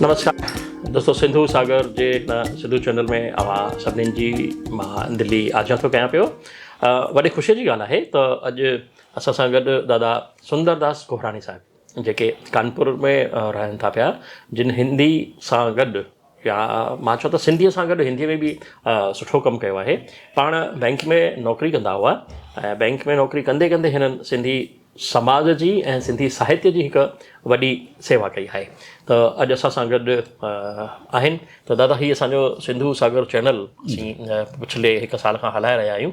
नमस्कार दोस्तों, सिंधु सागर जे सिंधु चैनल में अवां सभिनीनि जी मां दिल्ली आजा थो कयां पियो। वॾे ख़ुशीअ जी ॻाल्हि आहे त अॼु असां सां गॾु दादा सुंदरदास गोहराणी साहिब जेके कानपुर में रहनि था पिया, जिन हिंदी सां गॾु या मां चओ त सिंधीअ सां गॾु हिंदीअ में बि सुठो कमु कयो आहे। पाण बैंक में नौकरी कंदा हुआ ऐं बैंक में नौकरी कंदे कंदे हिननि सिंधी समाज जी ऐं सिंधी साहित्य जी हिकु वॾी सेवा कई आहे। त अॼु असां सां गॾु आहिनि। त दादा, हीअ असांजो सिंधु सागर चैनल पिछले हिकु साल खां हलाए रहिया आहियूं।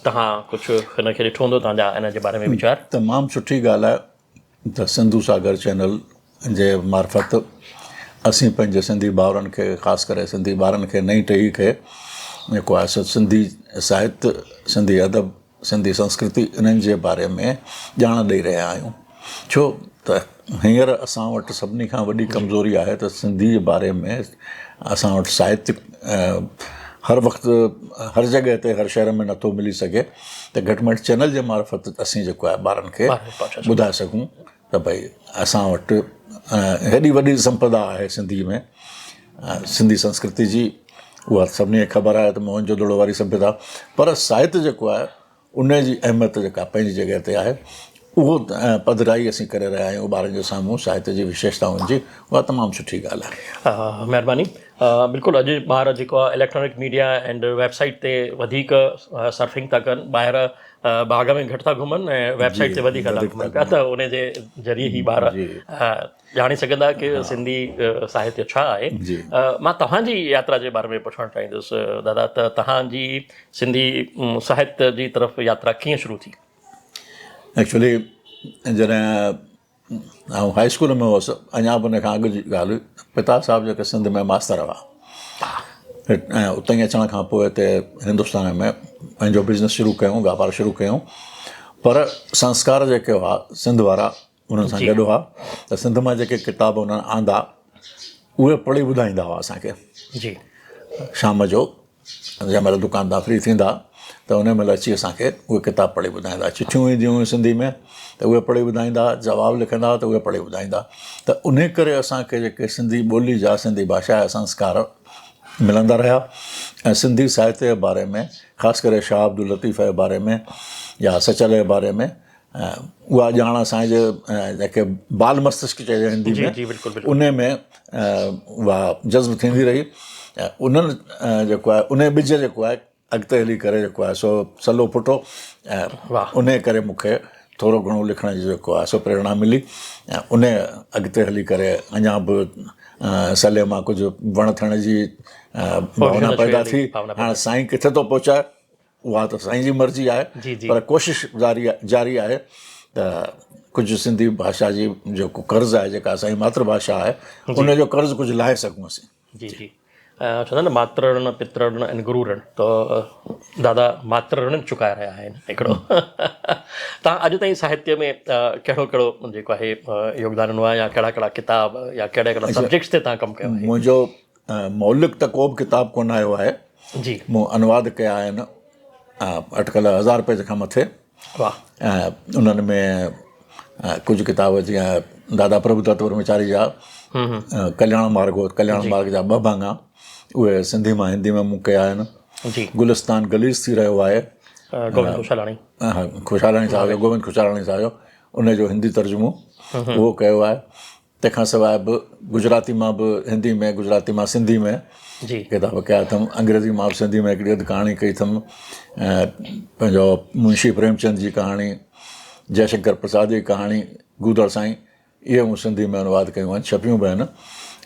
तव्हां कुझु हिनखे ॾिठो हूंदो, तव्हांजा इन जे बारे में वीचार? तमामु सुठी ॻाल्हि आहे त सिंधु सागर चैनल जे मार्फत असीं पंहिंजे सिंधी भाउरनि खे, ख़ासि करे सिंधी ॿारनि खे, नई टही खे जेको आहे सो सिंधी साहित्य, सिंधी अदब, सिंधी संस्कृति इन्हनि जे बारे में ॼाण ॾेई रहिया आहियूं। छो त हींअर असां वटि सभिनी खां वॾी कमज़ोरी आहे त सिंधी जे बारे में असां वटि साहित्य हर वक़्तु हर जॻह ते, हर शहर में नथो मिली सघे। त घटि में घटि चैनल जे मार्फत असीं जेको आहे ॿारनि खे ॿुधाए सघूं त भई असां वटि हेॾी वॾी संपदा आहे सिंधी में, सिंधी संस्कृति जी। उहा सभिनी खे ख़बर आहे त मोहन जो दड़ो वारी सभ्यता, पर साहित्य जेको आहे उन जी अहमियत जेका पंहिंजी जॻह ते आहे, उहो पधिराई असीं करे रहिया आहियूं ॿारनि जे साम्हूं साहित्य जी विशेषताउनि जी। उहा तमामु सुठी ॻाल्हि आहे। महिरबानी। बिल्कुलु, अॼु ॿार जेको आहे इलेक्ट्रॉनिक मीडिया एंड वेबसाइट ते वधीक सर्फिंग था कनि, ॿाहिरि बाग़ में घटि था घुमनि ऐं वेबसाइट ते वधीक था घुमनि पिया। त उन जे ज़रिए ई ॿार ॼाणे सघंदा कि सिंधी साहित्य छा आहे। मां तव्हांजी यात्रा जे बारे में पुछणु चाहींदुसि दादा, त तव्हांजी सिंधी साहित्य जी तरफ़ यात्रा कीअं शुरू थी? एक्चुअली जॾहिं आउं हाई स्कूल में हुअसि, अञा बि उन खां अॻु जी ॻाल्हि, पिता साहिबु जेके सिंध में मास्तर हुआ ऐं उतां ई अचण खां पोइ हिते हिंदुस्तान में पंहिंजो बिज़नेस शुरू कयूं, वापारु शुरू कयूं। पर संस्कार जेके हुआ सिंध वारा उन्हनि सां गॾु हुआ। त सिंध मां जेके किताब उन्हनि आंदा उहे पढ़ी ॿुधाईंदा हुआ असांखे। जी। शाम जो जंहिं महिल दुकानदार फ्री थींदा त उन महिल अची असांखे उहे किताब पढ़ी ॿुधाईंदा। चिठियूं ईंदियूं हुयूं सिंधी में त उहे पढ़ी ॿुधाईंदा, जवाब लिखंदा त उहे पढ़ी ॿुधाईंदा। त उन करे असांखे जेके सिंधी ॿोली जा, सिंधी भाषा जा संस्कार मिलंदा रहिया। ऐं सिंधी साहित्य जे बारे में, ख़ासि करे शाह अब्दुल लतीफ़ जे बारे में या सचल जे बारे में, उहा ॼाण असांजे जेके बाल मस्तिष्क चइजे हिंदी में, उन में उहा जज़्ब थींदी रही। उन्हनि जेको आहे उन ॿिज जेको आहे अॻिते हली करे जेको आहे सो सलो फुटो ऐं उन करे मूंखे थोरो घणो लिखण जी जेको आहे सो प्रेरणा मिली। ऐं उन अॻिते हली करे अञा बि सले मां कुझु वण थियण जी भावना पैदा थी। हाणे साईं किथे थो पहुचाए उहा त साईं जी मर्ज़ी आहे, पर कोशिशि जारी आहे त कुझु सिंधी भाषा जी जेको कर्ज़ु आहे, जेका असांजी मातृभाषा आहे, उन जो कर्ज़ु कुझु लाहे सघूं असीं। जी जी। चवंदा न मातृ ऋण, पितृ ऋण ऐं गुरु ऋण। त दादा मातृ ऋण चुकाए रहिया आहिनि हिकिड़ो। तव्हां अॼु ताईं साहित्य में कहिड़ो कहिड़ो जेको आहे योगदान ॾिनो आहे, या कहिड़ा कहिड़ा किताब या कहिड़ा कहिड़ा सब्जेक्ट्स ते तव्हां कमु कयो आहे? मुंहिंजो मौलिक त को बि किताब कोन आयो आहे। जी। मूं अनुवाद कया आहिनि अटकल 1000 पेज खां मथे। वाह। ऐं उन्हनि में कुझु किताब जीअं दादा प्रभुदत्त ब्रह्मचारी जा कल्याण मार्ग जा 2 भाङा, उहे सिंधी मां हिंदी में मूं कया आहिनि। जी। गुलिस्तान गलीस थी रहियो आहे, गोविंद खुशालाणी साहिब जो, गोविंद खुशालाणी साहिब जो, उनजो हिंदी तर्जुमो उहो कयो आहे। तंहिंखां सवाइ बि गुजराती मां बि हिंदी में, गुजराती मां सिंधी में किताब कया अथमि। अंग्रेज़ी मां बि सिंधी में हिकिड़ी अधु कहाणी कई अथमि। पंहिंजो मुंशी प्रेमचंद जी कहाणी, जयशंकर प्रसाद जी कहाणी, गूदड़ साईं, इहे मूं सिंधी में अनुवाद कयूं आहिनि, छपियूं बि आहिनि।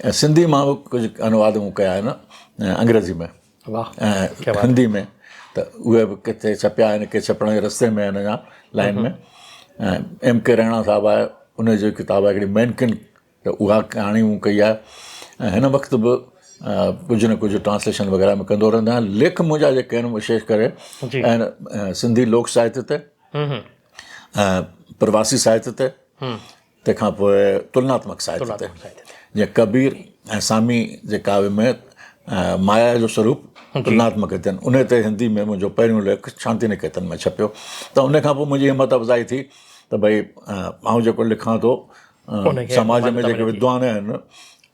ऐं सिंधी मां बि कुझु अनुवाद मूं कया आहिनि अंग्रेज़ी में ऐं हिंदी में। त उहे बि किथे छपिया आहिनि, के छपण जे रस्ते में आहिनि अञा लाइन में। एम के राणा साहिबु आहे, उनजी किताब आहे हिकिड़ी मैनकिन, त उहा कहाणी मूं कई आहे। ऐं हिन वक़्तु बि कुझु न कुझु ट्रांसलेशन वग़ैरह में कंदो रहंदो आहियां। लेख मुंहिंजा जेके आहिनि विशेष करे ऐं सिंधी लोक साहित्य ते, प्रवासी साहित्य ते, तंहिंखां पोइ तुलनात्मक साहित्य ते, जीअं कबीर ऐं सामी जे काव्य में माया जो स्वरूप तुलनात्मक थियनि, उन ते हिंदी में मुंहिंजो पहिरियों लेख शांति निकेतन में छपियो। त उन खां पोइ मुंहिंजी हिमत अफ़ज़ाई थी त भई आउं जेको लिखां थो, समाज में जेके विद्वान आहिनि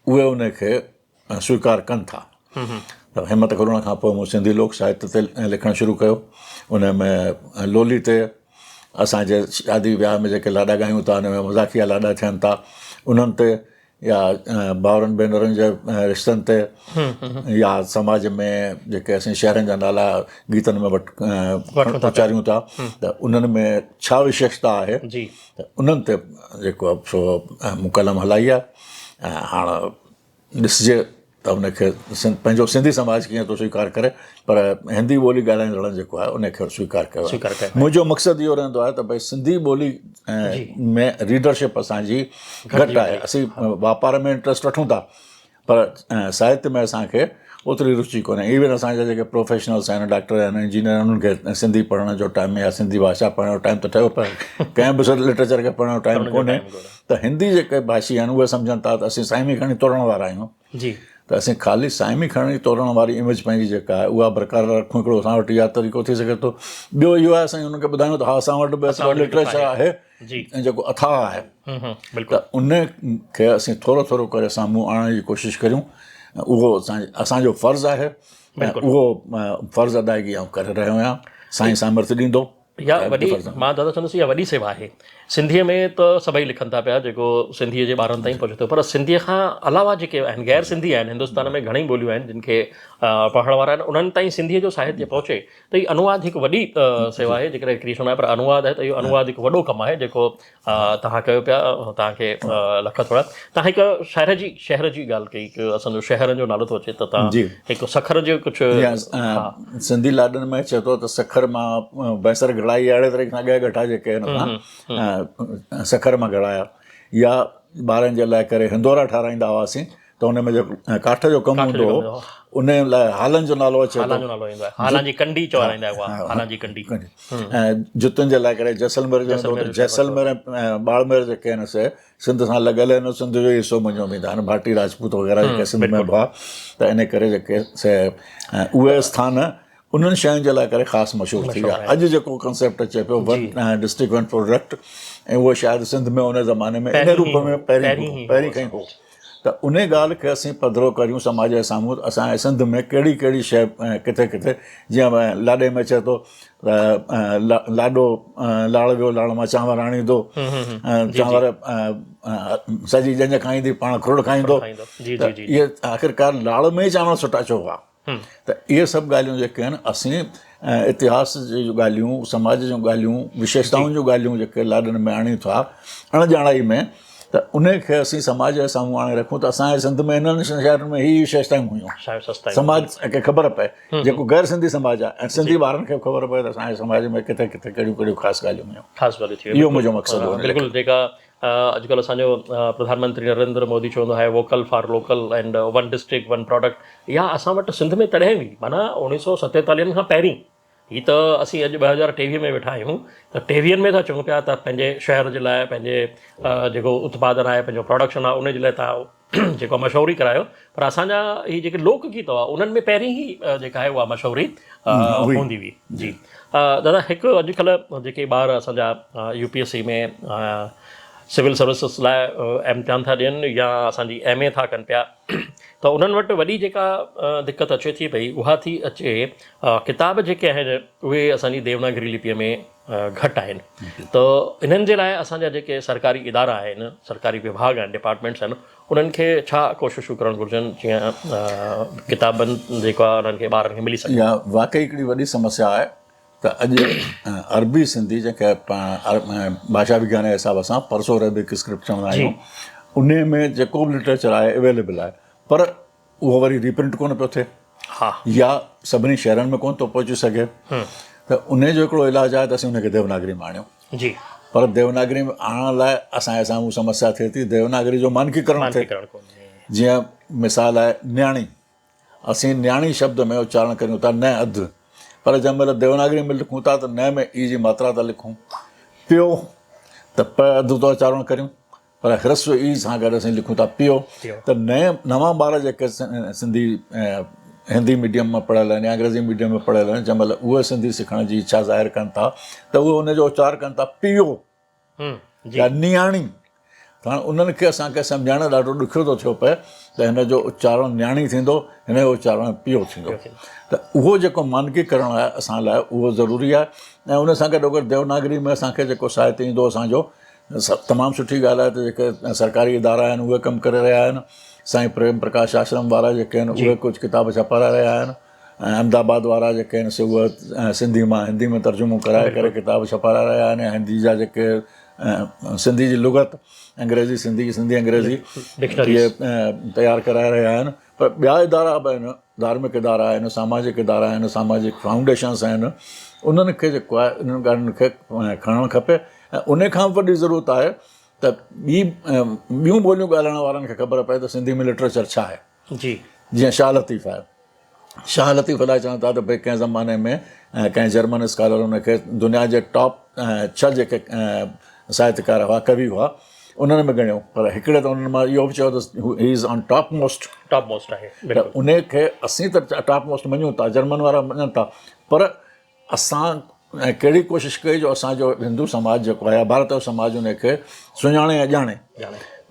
उहे उनखे स्वीकार कनि था। त हिमत करुण खां पोइ मूं सिंधी लोक साहित्य ते लिखणु शुरू कयो। उन में लोली ते असांजे शादी विहांउ में जेके लाॾा ॻायूं था, उन में मज़ाक़िया लाॾा थियनि था, उन्हनि ते या भाउरनि भेनरुनि जे रिश्तनि ते, या समाज में जेके असीं शहरनि जा नाला गीतनि में उचारियूं था, त उन्हनि में छा विशेषता आहे, त उन्हनि ते जेको आहे सो मूं कलम हलाई आहे। ऐं हाणे ॾिसजे त उनखे पंहिंजो सिंधी समाज कीअं थो स्वीकार करे, पर हिंदी ॿोली ॻाल्हाईंदड़ जेको आहे उनखे स्वीकार कयो आहे। मुंहिंजो मक़सदु इहो रहंदो आहे त भई सिंधी ॿोली में रीडरशिप असांजी घटि आहे। असीं वापार में इंट्रस्ट वठूं था, पर साहित्य में असांखे ओतिरी रुचि कोन्हे। इवन असांजा जेके प्रोफेशनल्स आहिनि, डॉक्टर आहिनि, इंजीनियर, उन्हनि खे सिंधी पढ़ण जो टाइम या सिंधी भाषा पढ़ण जो टाइम त ठहियो, पर कंहिं बि लिटरेचर खे पढ़ण जो टाइम कोन्हे। त हिंदी जेके भाषी आहिनि उहे सम्झनि था त असीं साइमी खणी तोड़ण वारा आहियूं, त असीं ख़ाली साइमी खणी तोड़ण वारी इमेज पंहिंजी जेका आहे उहा बरक़रार रखूं। हिकिड़ो असां वटि इहा तरीक़ो थी सघे थो। ॿियो इहो आहे असां हुनखे ॿुधायूं त हा असां वटि बि असां लिटरेचर आहे ऐं जेको अथाह आहे, त उन खे असीं थोरो थोरो करे साम्हूं आणण जी कोशिशि करियूं। उहो असांजो फ़र्ज़ु आहे, उहो फ़र्ज़ु अदायगी आउं करे रहियो आहियां। साईं सामर्थ्य ॾींदो। इहा वॾी, मां दादा चवंदुसि इहा वॾी सेवा आहे। सिंधीअ में त सभई लिखनि था पिया जेको सिंधीअ जे ॿारनि ताईं पहुचे थो, पर सिंधीअ खां अलावा जेके आहिनि गैर सिंधी आहिनि, हिंदुस्तान में घणेई ॿोलियूं आहिनि जिन खे पढ़ण वारा आहिनि, उन्हनि ताईं सिंधीअ जो साहित्य पहुचे त इहा अनुवाद हिकु वॾी सेवा आहे। जेकॾहिं क्रिएशन आहे पर अनुवाद आहे, त इहो अनुवाद हिकु वॾो कमु आहे जेको तव्हां कयो पिया। तव्हांखे लख थोरा। तव्हां हिकु शहर जी ॻाल्हि कई कि असांजो शहर जो नालो थो अचे, त तव्हां हिकु सखर जो कुझु सिंधी लाॾनि में चए थो त सखर मां बसर घड़ाई, अहिड़े तरीक़े सां ॻह गठा जेके आहिनि सखर मां घड़ाया, या ॿारनि जे लाइ करे हिंदोरा ठाराईंदा हुआसीं त हुन में जेको काठ जो कमु हूंदो हो उन लाइ हालनि जो नालो अचे थो। ऐं जुतनि जे लाइ करे जैसलमेर जो हूंदो हो। जैसलमेर ऐं बाड़मेर जेके आहिनि से सिंध सां लॻल आहिनि, सिंध जो हिसो मञियो वेंदा आहिनि। भाटी राजपूत वग़ैरह जेके सिंध में हुआ, त इन करे जेके से उहे स्थान उन्हनि शयुनि जे लाइ करे ख़ासि मशहूरु थी विया। अॼु जेको कंसेप्ट अचे पियो वन डिस्ट्रिक्ट वन प्रोडक्ट, ऐं उहो शायदि सिंध में उन ज़माने में इन रूप में पहिरीं खां ई हो। त उन ॻाल्हि खे असीं पधिरो करियूं समाज जे साम्हूं। असांजे सिंध में कहिड़ी कहिड़ी शइ किथे किथे, जीअं लाॾे में चए थो लाॾो लाड़ वियो लाड़ मां चांवर आणींदो, चांवर सॼी जंज खाईंदी पाण खुरड़ खाईंदो। इहे आख़िरकार लाड़ में ई चांवर सुठा छो हुआ। त इहे सभु ॻाल्हियूं जेके आहिनि असीं इतिहास जी ॻाल्हियूं, समाज जूं ॻाल्हियूं, विशेषताउनि जूं ॻाल्हियूं जेके लाॾनि में आणियूं था अणॼाणाई में, त उनखे असीं समाज जे साम्हूं आणे रखूं त असांजे सिंध में हिननि शहरनि में हीअ विशेषताऊं हुयूं। समाज खे ख़बर पए, जेको गैर सिंधी समाज आहे ऐं सिंधी ॿारनि खे ख़बर पए त असांजे समाज में किथे किथे कहिड़ियूं कहिड़ियूं ख़ासि ॻाल्हियूं हुयूं। ख़ासि ॻाल्हियूं थी इहो मुंहिंजो मक़सदु हो। बिल्कुलु, जेका अॼुकल्ह असांजो प्रधानमंत्री नरेंद्र मोदी चवंदो आहे vocal for local and one district one product, इहा असां वटि सिंध में तॾहिं हुई, माना 1947 खां पहिरीं। हीअ त असीं अॼु 2023 में वेठा आहियूं, त 23 में था चऊं पिया त पंहिंजे शहर जे लाइ, पंहिंजे जेको उत्पादन आहे, पंहिंजो प्रोडक्शन आहे, उन जे लाइ तव्हां जेको मशहूरी करायो। पर असांजा हीअ जेके लोकगीत हुआ उन्हनि में पहिरीं ई जेका आहे उहा मशहूरी हूंदी हुई। जी दादा, हिकु अॼुकल्ह जेके ॿार असांजा UPSC में सिविल सर्विसिस लाइ इम्तिहान था ॾियनि या असांजी MA था कनि पिया, त उन्हनि वटि वॾी जेका दिक़त अचे थी पई उहा थी अचे किताब जेके आहिनि उहे असांजी देवनागरी लिपीअ में घटि आहिनि। त इन्हनि जे लाइ असांजा जेके सरकारी इदारा आहिनि, सरकारी विभाग आहिनि, डिपार्टमेंट्स आहिनि, उन्हनि खे छा कोशिशूं करणु घुरिजनि जीअं किताबनि जेको आहे उन्हनि खे ॿारनि खे मिली सघे। इहा वाक़ई हिकिड़ी वॾी समस्या आहे। त अॼु अरबी सिंधी जेके भाषा विज्ञान जे हिसाब सां परसो अरेबिक स्क्रिप्ट चवंदा आहियूं, उन में जेको बि लिटरेचर आहे अवेलेबल आहे, पर उहो वरी रीप्रिंट कोन पियो थिए, या सभिनी शहरनि में कोन थो पहुची सघे। त उन जो हिकिड़ो इलाजु आहे त असीं उनखे देवनागरी में आणियूं। जी, पर देवनागरी में आणण लाइ असांजे साम्हूं समस्या थिए थी देवनागरी जो मानकीकरण थिए। जीअं मिसाल आहे न्याणी, असीं न्याणी शब्द में उच्चारण करियूं था न अधु, पर जंहिं महिल देवनागरी में लिखूं था त न में ई जी मात्रा था लिखूं। पियो त प अधु था उच्चारण करियूं, पर ह्रस्व ई सां गॾु असीं लिखूं था पियो। त नवां ॿार जेके सिंधी हिंदी मीडियम में पढ़ियल आहिनि या अंग्रेज़ी मीडियम में पढ़ियल आहिनि, जंहिं महिल उहे सिंधी सिखण जी इच्छा ज़ाहिर कनि था त उहे उनजो उच्चार कनि था पियो या नियाणी। त हाणे उन्हनि खे असांखे सम्झाइण ॾाढो ॾुखियो थो थियो पए त हिन जो उच्चारण न्याणी थींदो, हिन जो उच्चारण पियो थींदो। त उहो जेको मानकीकरण आहे असां लाइ उहो ज़रूरी आहे। ऐं उन सां गॾोगॾु देवनागरी में असांखे जेको साहित्य ईंदो असांजो तमामु सुठी ॻाल्हि आहे त जेके सरकारी इदारा आहिनि उहे कमु करे रहिया आहिनि। साईं प्रेम प्रकाश आश्रम वारा जेके आहिनि उहे कुझु किताब छपाए रहिया आहिनि। ऐं अहमदाबाद वारा जेके आहिनि से उहे सिंधी मां हिंदी में तर्जुमो कराए करे किताब छपाए रहिया आहिनि। हिंदी जा जेके सिंधी जी लुगत अंग्रेज़ी सिंधी, सिंधी अंग्रेज़ी इहे तयारु कराए रहिया आहिनि। पर ॿिया इदारा बि आहिनि, धार्मिक इदारा आहिनि, सामाजिक इदारा आहिनि, सामाजिक फाउंडेशन्स आहिनि, उन्हनि खे जेको आहे इन्हनि ॻाल्हियुनि खे खणणु खपे। ऐं उन खां वॾी ज़रूरत आहे त ॿियूं ॿोलियूं ॻाल्हाइण वारनि खे ख़बर पए त सिंधी में लिटरेचर छा आहे। जी, जीअं शाह लतीफ़ आहे। शाह लतीफ़ अलाए चवनि था त भई कंहिं ज़माने में कंहिं जर्मन स्कॉलर उनखे दुनिया जे टॉप 6 जेके साहित्यकार हुआ, कवि हुआ, उन्हनि में ॻणियो। पर हिकिड़े त उन्हनि मां इहो बि चयो त he is on top most आहे। त उन खे असीं त टॉप मोस्ट मञूं था, जर्मन वारा मञनि था, पर असां कहिड़ी कोशिशि कई जो असांजो हिंदू समाज जेको आहे, भारत जो समाज उनखे सुञाणे ऐं ॼाणे।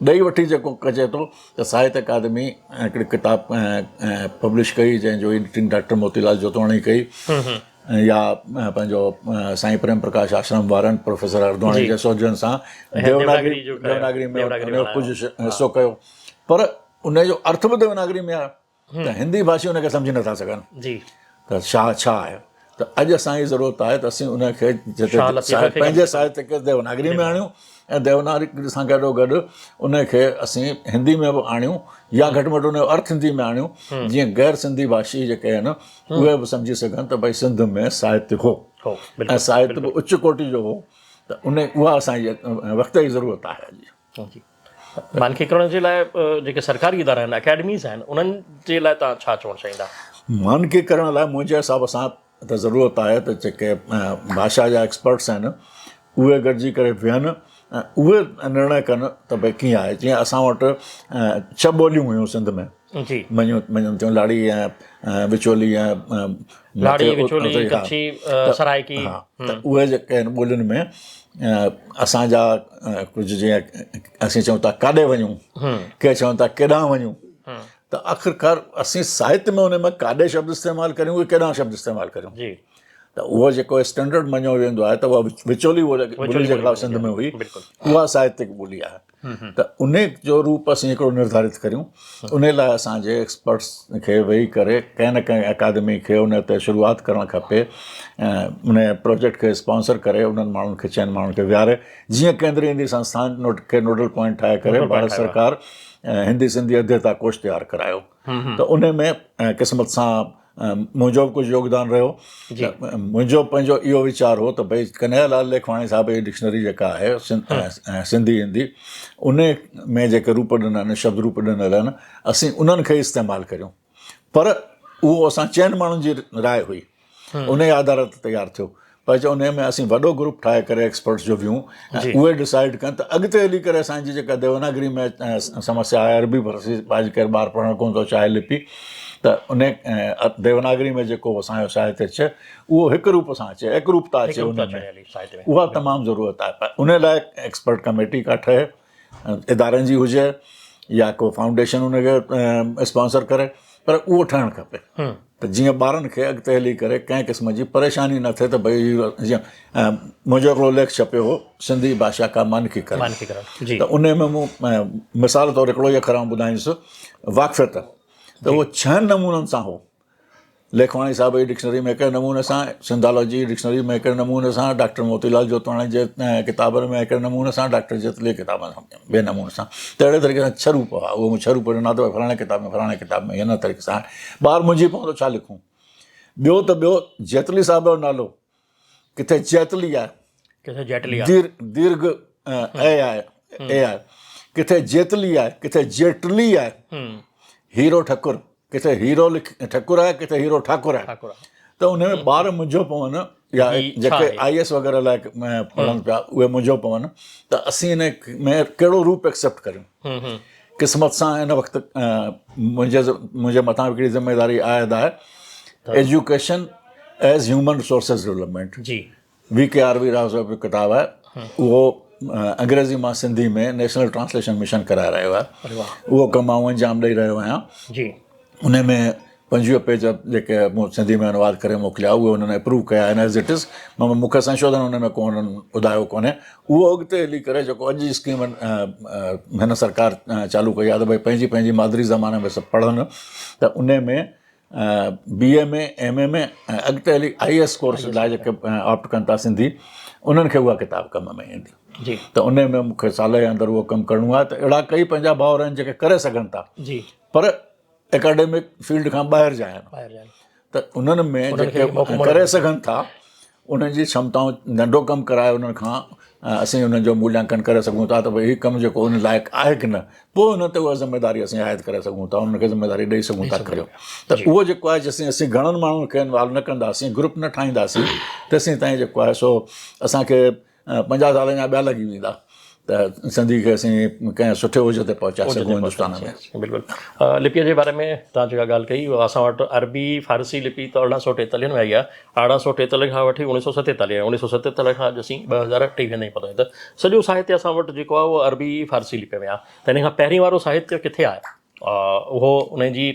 ॾेई वठी जेको कजे थो त साहित्य अकादमी हिकिड़ी किताब पब्लिश कई जंहिंजो एडिटिंग डॉक्टर मोतीलाल जोतवाणी कई, या पंहिंजो साईं प्रेम प्रकाश आश्रम वारनि प्रोफेसर अर्धवाणी जे सोजन सां देवनागरी में कुझु हिसो कयो। पर उनजो अर्थ बि देवनागरी में आहे त हिंदी भाषी उनखे सम्झी नथा सघनि त छा आहे। त अॼु असांजी ज़रूरत आहे त असीं उनखे पंहिंजे साहित्य खे देवनागरी में आणियूं ऐं देवनागरी सां गॾोगॾु उनखे असीं हिंदी में बि आणियूं, या घटि में घटि उनजो अर्थ हिंदी में आणियूं, जीअं गैर सिंधी भाषी जेके आहिनि उहे बि सम्झी सघनि त भई सिंध में साहित्य हो ऐं साहित्य बि उच्च कोटि जो हो। त उहा असांजी वक़्त जी ज़रूरत आहे। अॼु मानकीकरण जे लाइ जेके सरकारी इदारा आहिनि, अकेडमीज़ आहिनि, उन्हनि जे लाइ तव्हां छा चवणु चाहींदा? मानकीकरण लाइ मुंहिंजे हिसाब सां त ज़रूरत आहे त जेके भाषा जा एक्सपर्ट्स आहिनि उहे गॾिजी करे विहनि ऐं उहे निर्णय कनि त भई कीअं आहे। जीअं असां वटि 6 ॿोलियूं हुयूं सिंध में, मञनि थियूं लाड़ी ऐं विचोली ऐं सराइकी। त उहे जेके आहिनि ॿोलियुनि में असांजा कुझु जीअं असीं चऊं था काॾे वञूं, के चवनि था केॾांहुं वञूं, त आख़िरकार असीं साहित्य में उन में काॾे शब्द इस्तेमालु करियूं, केॾांहुं शब्द इस्तेमालु करियूं। त उहो जेको स्टैंडर्ड मञियो वेंदो आहे त उहा विचोली ॿोली जेका सिंध में हुई उहा साहित्यिक ॿोली आहे। त उन जो रूप असीं हिकिड़ो निर्धारित करियूं। उन लाइ असांजे एक्सपर्ट्स खे वेही करे कंहिं न कंहिं अकादमी खे उन ते शुरूआति करणु खपे। उन प्रोजेक्ट खे स्पॉन्सर करे उन्हनि माण्हुनि खे, चइनि माण्हुनि खे विहारे, जीअं केंद्रीय हिंदी संस्थान खे नोडल पॉइंट ठाहे करे भारत सरकार हिंदी सिंधी अध्यता कोश तयारु करायो। त उन में क़िस्मत सां मुंहिंजो बि कुझु योगदानु रहियो। मुंहिंजो पंहिंजो इहो वीचार हो त भई कन्हैयालाल लेखवाणी साहिब जी डिक्शनरी जेका आहे सिंधी हिंदी, उन में जेके रूप ॾिनल आहिनि, शब्द रूप ॾिनल आहिनि, असीं उन्हनि खे इस्तेमालु करियूं। पर उहो असां 4 माण्हुनि जी राय हुई, उन जे आधार ते तयारु थियो। पर जो उन में असीं वॾो ग्रुप ठाहे करे एक्सपर्ट्स जो वियूं, उहे डिसाइड कनि त अॻिते हली करे असांजी जेका देवनागरी में समस्या आहे, अरबी फारसी भाॼी करे ॿारु पढ़णु कोन थो चाहे लिपि, त उन देवनागरी में जेको असांजो साहित्य अचे उहो हिकु रूप सां अचे, एकरूपता अचे उन में, उहा तमामु ज़रूरत आहे। पर उन लाइ एक्सपर्ट कमेटी का ठहे, इदारनि जी हुजे या को फाउंडेशन उनखे स्पॉन्सर करे, पर उहो ठहणु खपे त जीअं ॿारनि खे अॻिते हली करे कंहिं क़िस्म जी परेशानी न थिए। त भई जीअं मुंहिंजो हिकिड़ो लेख छपियो हो, सिंधी भाषा का मानकीकरण, त उन में मूं मिसाल तौरु हिकिड़ो ई अखर ॿुधाईंदुसि, वाक़फ़ियत, त उहो 6 नमूननि सां हो। लेखवाणी साहिब जी डिक्शनरी में हिकिड़े नमूने सां, सिंधालॉजी डिक्शनरी में हिकिड़े नमूने सां, डॉक्टर मोतीलाल जोतवाणी जे किताबनि में हिकिड़े नमूने सां, डॉक्टर जेतली किताबनि सां ॿिए नमूने सां। त अहिड़े तरीक़े सां 6 रूप हुआ। उहो 6 रूप ॾिना त फलाणे किताब में, फलाणे किताब में, हिन तरीक़े सां ॿारु मुंझी पवंदो छा लिखूं। ॿियो त ॿियो, जेतली साहिब जो नालो किथे जैतली आहे, दीर्घ ए आहे, किथे जेतली आहे, किथे जेटली आहे। हीरो ठकुर, किथे हीरो ठकुर आहे, किथे हीरो ठाकुर आहे। त उन में ॿार मुंझो पवनि, या जेके IAS वग़ैरह लाइ पढ़नि पिया उहे मुंझो पवनि, त असीं इन में कहिड़ो रूप एक्सेप्ट करियूं। क़िस्मत सां हिन वक़्तु मुंहिंजे मथां हिकिड़ी ज़िम्मेदारी आयद आहे, education as human resources development. VKRV Rao साहिब जो किताबु आहे, उहो अंग्रेज़ी मां सिंधी में नेशनल ट्रांसलेशन मिशन कराए रहियो आहे। उहो कमु आउं अंजाम ॾेई रहियो आहियां। जी उन में 25 पेज जेके मूं सिंधी में अनुवाद करे मोकिलिया उहे उन्हनि अप्रूव कया आहिनि एज़ इट इज़। मूंखे संशोधन हुन में को उन्हनि ॿुधायो कोन्हे। उहो अॻिते हली करे जेको अॼु जी स्कीम हिन सरकार चालू कई आहे त भई पंहिंजी पंहिंजी मादिरी ज़माने में सभु पढ़नि, त उन में BA में MA में ऐं अॻिते हली IAS कोर्स लाइ जेके ऑप्ट कनि था सिंधी, उन्हनि खे उहा किताब कम में ईंदी। जी त उन में मूंखे साल जे अंदरि उहो कमु करिणो आहे। त अहिड़ा कई पंहिंजा भाउर आहिनि जेके करे सघनि था, जी पर एकेडमिक फील्ड खां ॿाहिरि जा आहिनि। ॿाहिरि जान त उन्हनि में जेके करे सघनि था उन्हनि जी क्षमताऊं, नंढो कमु कराए उन्हनि खां असीं उन्हनि जो मूल्यांकन करे सघूं था त भई हीउ कमु जेको उन लाइक़ु आहे की न, पोइ उन ते उहा ज़िमेदारी असीं आयद करे सघूं था, उनखे ज़िमेदारी ॾेई सघूं था करियो। त उहो जेको आहे जेसीं असीं घणनि माण्हुनि खे इन्वॉल्व न कंदासीं, ग्रुप न ठाहींदासीं, तेसीं ताईं जेको आहे सो असांखे 50 साल जा ॿिया लॻी वेंदा त सिंधी खे असीं कंहिं सुठे ओज ते पहुचाए सघूं हिंदुस्तान में। बिल्कुलु। लिपीअ जे बारे में तव्हां जेका ॻाल्हि कई, असां वटि अरबी फ़ारसी लिपि त 1843 में आई आहे। 1843 खां वठी 1947, 1947 खां अॼु असीं 2023 ताईं पहुता आहियूं। त सॼो साहित्य असां वटि जेको आहे उहो अरबी फ़ारसी लिपि में आहे। त हिन खां पहिरीं वारो साहित्य किथे आहे, उहो उन जी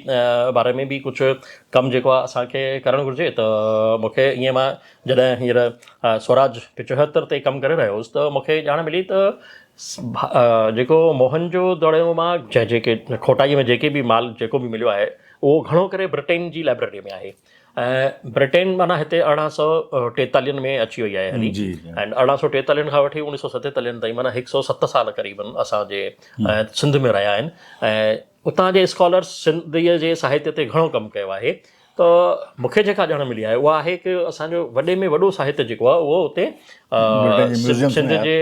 बारे में बि कुझु कमु जेको आहे असांखे करणु घुरिजे। त मूंखे ईअं, मां जॾहिं हींअर स्वराज 75 ते कमु करे रहियो हुउसि, त मूंखे ॼाण मिली त जेको मोहनजोदड़ो मां जेके खोटाईअ में जेके बि माल जेको बि मिलियो आहे, उहो घणो करे ब्रिटेन जी लाइब्रेरी में आहे। ऐं ब्रिटेन माना हिते 1843 में अची वई आहे हली। ऐं 1843 खां वठी 1947 ताईं, माना 107 साल क़रीबन असांजे सिंध में रहिया आहिनि। ऐं उतां जे स्कॉलर्स सिंधीअ जे साहित्य ते घणो कमु कयो आहे। त मूंखे जेका ॼाण मिली आहे उहा आहे कि असांजो वॾे में वॾो साहित्य जेको आहे उहो उते सिंध जे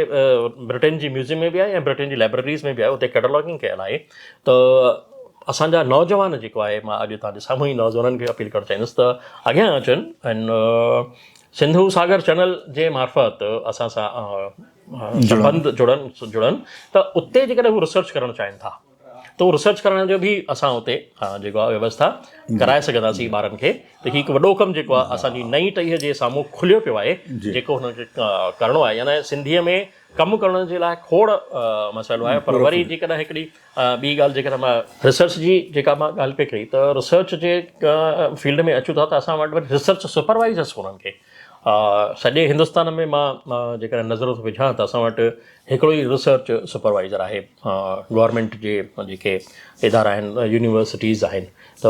ब्रिटेन जी म्यूज़ियम में बि आहे ऐं ब्रिटेन जी लाइब्रेरीज़ में बि आहे। उते कैटलॉगिंग कयल आहे। त असांजा नौजवान जेको आहे, मां अॼु तव्हांजे साम्हूं ई नौजवाननि खे अपील करणु चाहींदुसि त अॻियां अचनि ऐं सिंधू सागर चैनल जे मार्फत असां सां संबंध जुड़नि। त उते जेकॾहिं हू रिसर्च करणु चाहिनि था त उहो रिसर्च करण जो बि असां उते जेको आहे व्यवस्था कराए सघंदासीं ॿारनि खे। त हीउ हिकु वॾो कमु जेको आहे असांजी नई टहीअ जे साम्हूं खुलियो पियो आहे, जेको हुनखे करिणो आहे। यानी सिंधीअ में कमु करण जे लाइ खोड़ मसइलो आहे। पर वरी जेकॾहिं हिकिड़ी ॿी ॻाल्हि जेकॾहिं मां रिसर्च जी जेका मां ॻाल्हि पे कई, त रिसर्च जे फील्ड में अचूं था त असां वटि वरी रिसर्च सुपरवाइज़र्स हुननि खे सॼे हिंदुस्तान में मां जेकॾहिं नज़र थो विझां त असां वटि हिकिड़ो ई रिसर्च सुपरवाइज़र आहे। गवर्नमेंट जे जेके इदारा आहिनि, यूनिवर्सिटीज़ आहिनि, त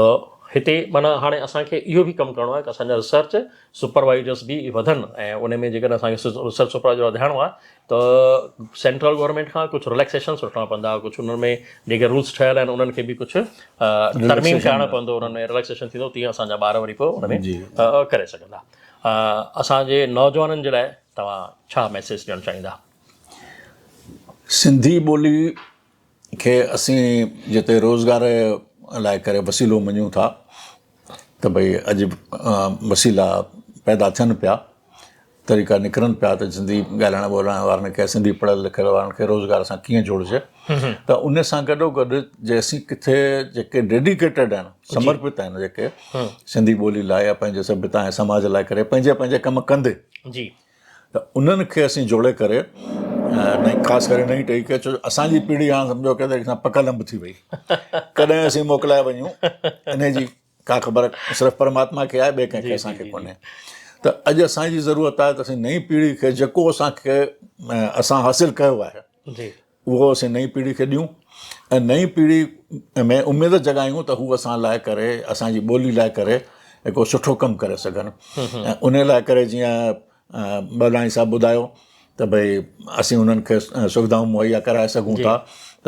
हिते माना हाणे असांखे इहो बि कमु करिणो आहे कि असांजा रिसर्च सुपरवाइज़र्स बि वधनि। ऐं उन में जेकॾहिं असांखे रिसर्च सुपरवाइज़र वधाइणो आहे त सेंट्रल गवर्नमेंट खां कुझु रिलैक्सेशन्स वठणा पवंदा, कुझु उन्हनि में जेके रूल्स ठहियल आहिनि उन्हनि खे बि कुझु तरमीम करणो पवंदो, उन्हनि में रिलैक्सेशन थींदो, तीअं असांजा ॿार वरी पोइ उन में करे सघंदा। असांजे नौजवाननि जे लाइ तव्हां छा मैसेज ॾियणु चाहींदा? सिंधी ॿोली खे असीं जिते रोज़गार लाइ करे वसीलो मञूं था, त भई अॼु वसीला पैदा थियनि पिया, तरीक़ा निकिरनि पिया त सिंधी ॻाल्हाइण ॿोलाइण वारनि खे, सिंधी पढ़ियल लिखियल वारनि खे रोज़गार सां कीअं जोड़िजे। त उन सां गॾोगॾु जे असीं किथे जेके डेडिकेटेड आहिनि, समर्पित आहिनि, जेके सिंधी ॿोली लाइ या पंहिंजे सभ्यता ऐं समाज लाइ करे पंहिंजे पंहिंजे कमु कंदे, जी, त उन्हनि खे असीं जोड़े करे ख़ासि करे नई टही खे, छो असांजी पीढ़ी हाणे सम्झो कि पकल अंब थी वई, कॾहिं असीं मोकिलाए वञूं, इन जी का ख़बर सिर्फ़ु परमात्मा खे आहे, ॿिए कंहिंखे असांखे कोन्हे। त अॼु असांजी ज़रूरत आहे त असीं नई पीढ़ी खे जेको असांखे असां हासिलु कयो आहे उहो असीं नई पीढ़ी खे ॾियूं ऐं नई पीढ़ी में उमेद जॻायूं त हू असां लाइ करे, असांजी ॿोली लाइ करे हिकिड़ो सुठो कमु करे सघनि। ऐं उन लाइ करे जीअं बलाणी साहिबु ॿुधायो त भई असीं उन्हनि खे सुविधाऊं मुहैया कराए सघूं था,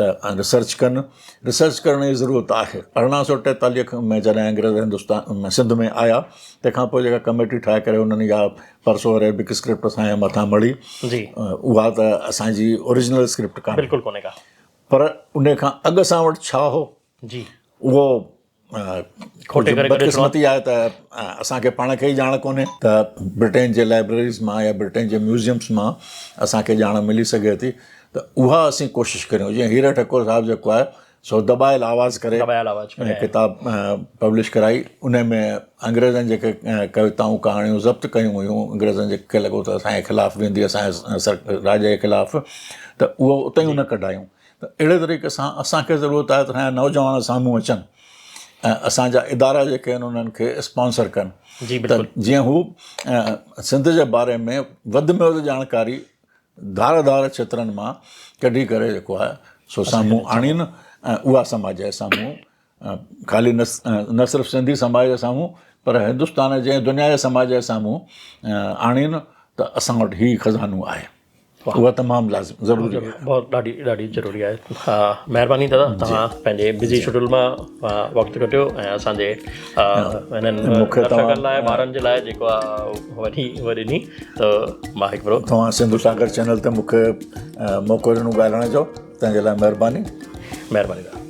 त रिसर्च कनि। रिसर्च करण जी ज़रूरत आहे। 1843 में जॾहिं अंग्रेज़ हिंदुस्तान में सिंध में आया, तंहिंखां पोइ जेका कमेटी ठाहे करे उन्हनि इहा परसो अरेबिक स्क्रिप्ट असांजे मथां मड़ी, उहा त असांजी ओरिजिनल स्क्रिप्ट कान्हे, बिल्कुलु कोन्हे का। पर उन खां अॻु असां वटि छा हो उहो बदकिस्मती आहे त असांखे पाण खे ई ॼाण कोन्हे। त ब्रिटेन जे लाइब्रेरीज़ मां या ब्रिटेन जे म्यूज़ियम्स मां असांखे ॼाण मिली सघे थी, त उहा असीं कोशिशि करियूं। जीअं हीरा ठकुर साहिबु जेको आहे सो दॿायल आवाज़ करे दॿायल आवाज़ करे किताब पब्लिश कराई। उन में अंग्रेज़नि जेके कविताऊं कहाणियूं ज़ब्त कयूं हुयूं, अंग्रेज़नि जेके लॻो त असांजे ख़िलाफ़ु वेंदी, असांजे राज जे ख़िलाफ़ु, त उहो उते ई उन कढायूं। त अहिड़े तरीक़े सां असांखे ज़रूरत आहे त असांजा नौजवान साम्हूं अचनि ऐं असांजा इदारा जेके आहिनि उन्हनि खे स्पॉन्सर कनि। जी त बिल्कुलु। जीअं हू सिंध जे बारे में वधि में वधि जानकारी धार धार क्षेत्रनि मां कढी करे जेको आहे सो साम्हूं आणीनि ऐं उहा समाज जे साम्हूं, ख़ाली न सिर्फ़ु सिंधी समाज जे साम्हूं पर हिंदुस्तान जे दुनिया जे समाज जे साम्हूं आणीनि त असां वटि हीउ खज़ानो आहे। उहा तमामु लाज़िम ज़रूरी आहे। बहुत ॾाढी ज़रूरी आहे। हा, महिरबानी दादा, तव्हां पंहिंजे बिज़ी शेड्यूल मां वक़्तु कटियो ऐं असांजे हिननि दर्शकनि लाइ, ॿारनि जे लाइ जेको आहे वॾी ॾिनी। त मां हिकिड़ो तव्हां सिंधु सागर चैनल ते मूंखे मौक़ो ॾिनो ॻाल्हाइण जो, तंहिंजे लाइ महिरबानी। दादा।